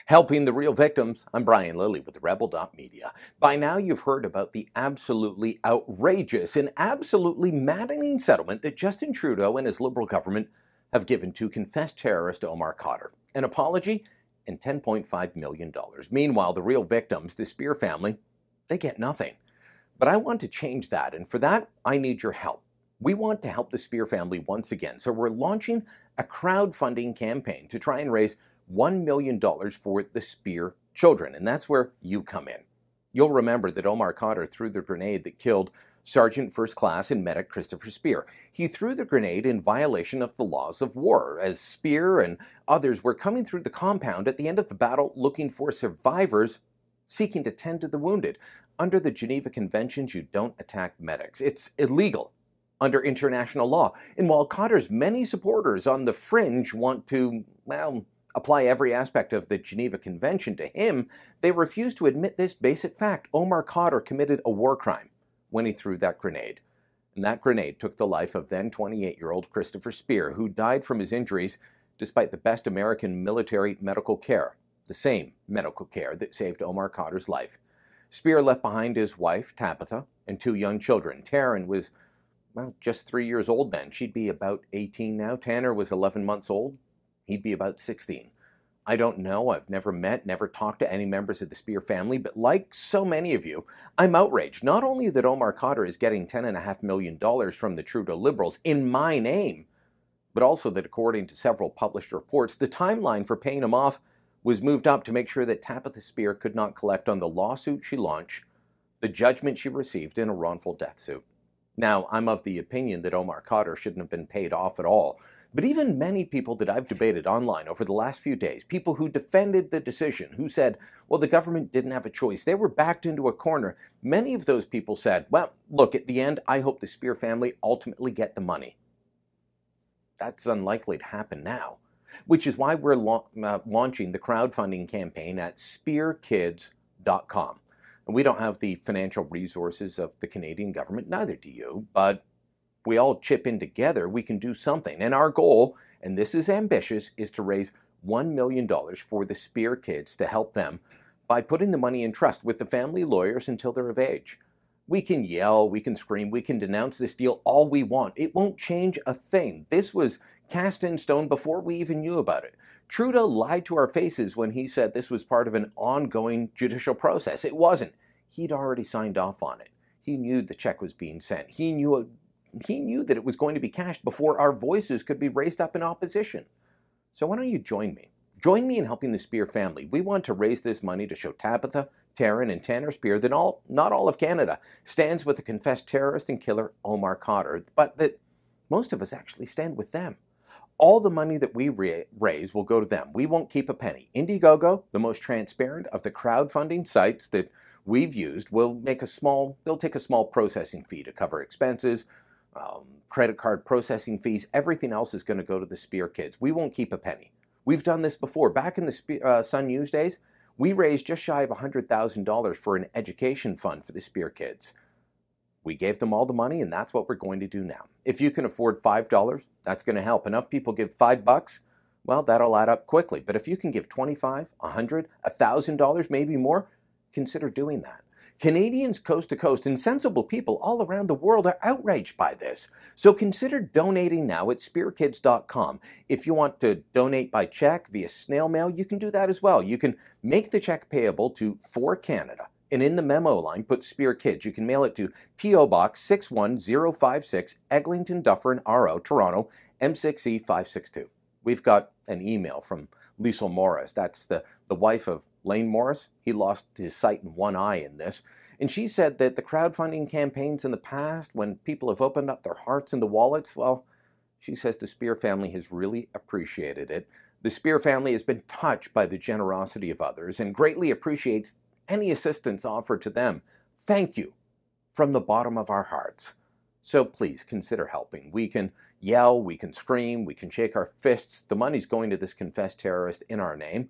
Helping the real victims, I'm Brian Lilley with Rebel.media. By now you've heard about the absolutely outrageous and absolutely maddening settlement that Justin Trudeau and his Liberal government have given to confessed terrorist Omar Khadr. An apology and $10.5 million. Meanwhile, the real victims, the Spear family, they get nothing. But I want to change that, and for that, I need your help. We want to help the Spear family once again, so we're launching a crowdfunding campaign to try and raise $1 million for the Spear children, and that's where you come in. You'll remember that Omar Khadr threw the grenade that killed Sergeant First Class and Medic Christopher Spear. He threw the grenade in violation of the laws of war, as Spear and others were coming through the compound at the end of the battle looking for survivors seeking to tend to the wounded. Under the Geneva Conventions, you don't attack medics. It's illegal under international law. And while Khadr's many supporters on the fringe want to, apply every aspect of the Geneva Convention to him, they refuse to admit this basic fact. Omar Khadr committed a war crime when he threw that grenade. And that grenade took the life of then 28-year-old Christopher Spear, who died from his injuries despite the best American military medical care, the same medical care that saved Omar Khadr's life. Spear left behind his wife, Tabitha, and 2 young children. Taryn was, just 3 years old then. She'd be about 18 now. Tanner was 11 months old. He'd be about 16. I don't know. I've never met, never talked to any members of the Spear family, but like so many of you, I'm outraged. Not only that Omar Khadr is getting $10.5 million from the Trudeau Liberals in my name, but also that according to several published reports, the timeline for paying him off was moved up to make sure that Tabitha Spear could not collect on the lawsuit she launched, the judgment she received in a wrongful death suit. Now, I'm of the opinion that Omar Khadr shouldn't have been paid off at all. But even many people that I've debated online over the last few days, people who defended the decision, who said, well, the government didn't have a choice, they were backed into a corner, many of those people said, well, look, at the end, I hope the Spear family ultimately get the money. That's unlikely to happen now, which is why we're launching the crowdfunding campaign at spearkids.com. And we don't have the financial resources of the Canadian government, neither do you, but we all chip in together, we can do something. And our goal, and this is ambitious, is to raise $1 million for the Spear kids to help them by putting the money in trust with the family lawyers until they're of age. We can yell, we can scream, we can denounce this deal all we want. It won't change a thing. This was cast in stone before we even knew about it. Trudeau lied to our faces when he said this was part of an ongoing judicial process. It wasn't. He'd already signed off on it. He knew the check was being sent. He knew that it was going to be cashed before our voices could be raised up in opposition. So why don't you join me? Join me in helping the Spear family. We want to raise this money to show Tabitha, Taryn, and Tanner Spear that not all of Canada stands with the confessed terrorist and killer Omar Khadr, but that most of us actually stand with them. All the money that we raise will go to them. We won't keep a penny. Indiegogo, the most transparent of the crowdfunding sites that we've used, they'll take a small processing fee to cover expenses, credit card processing fees. Everything else is going to go to the Spear kids. We won't keep a penny. We've done this before. Back in the Sun News days, we raised just shy of $100,000 for an education fund for the Spear kids. We gave them all the money, and that's what we're going to do now. If you can afford $5, that's going to help. Enough people give $5, well, that'll add up quickly. But if you can give $25, $100, $1,000, maybe more, consider doing that. Canadians coast to coast and sensible people all around the world are outraged by this. So consider donating now at spearkids.com. If you want to donate by check via snail mail, you can do that as well. You can make the check payable to For Canada. And in the memo line, put Spear Kids. You can mail it to P.O. Box 61056, Eglinton, Dufferin, RO, Toronto, M6E562. We've got an email from Lisa Morris. That's the wife of Lane Morris. He lost his sight in one eye in this. And she said that the crowdfunding campaigns in the past, when people have opened up their hearts and the wallets, well, she says the Spear family has really appreciated it. The Spear family has been touched by the generosity of others and greatly appreciates any assistance offered to them. Thank you from the bottom of our hearts. So please consider helping. We can yell, we can scream, we can shake our fists. The money's going to this confessed terrorist in our name.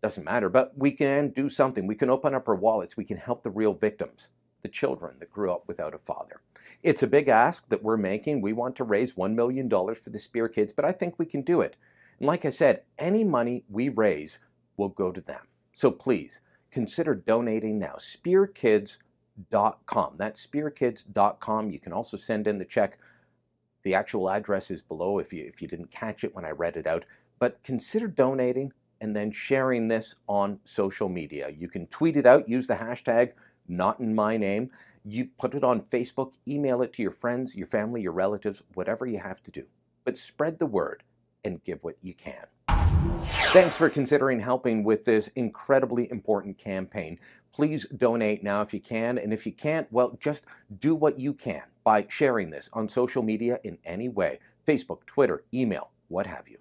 Doesn't matter, but we can do something. We can open up our wallets. We can help the real victims, the children that grew up without a father. It's a big ask that we're making. We want to raise $1 million for the Spear kids, but I think we can do it. And like I said, any money we raise will go to them. So please consider donating now. SpearKids.com. That's SpearKids.com. You can also send in the check. The actual address is below if you didn't catch it when I read it out. But consider donating and then sharing this on social media. You can tweet it out, use the hashtag not in my name. You put it on Facebook, email it to your friends, your family, your relatives, whatever you have to do. But spread the word and give what you can. Thanks for considering helping with this incredibly important campaign. Please donate now if you can, and if you can't, well, just do what you can by sharing this on social media in any way. Facebook, Twitter, email, what have you.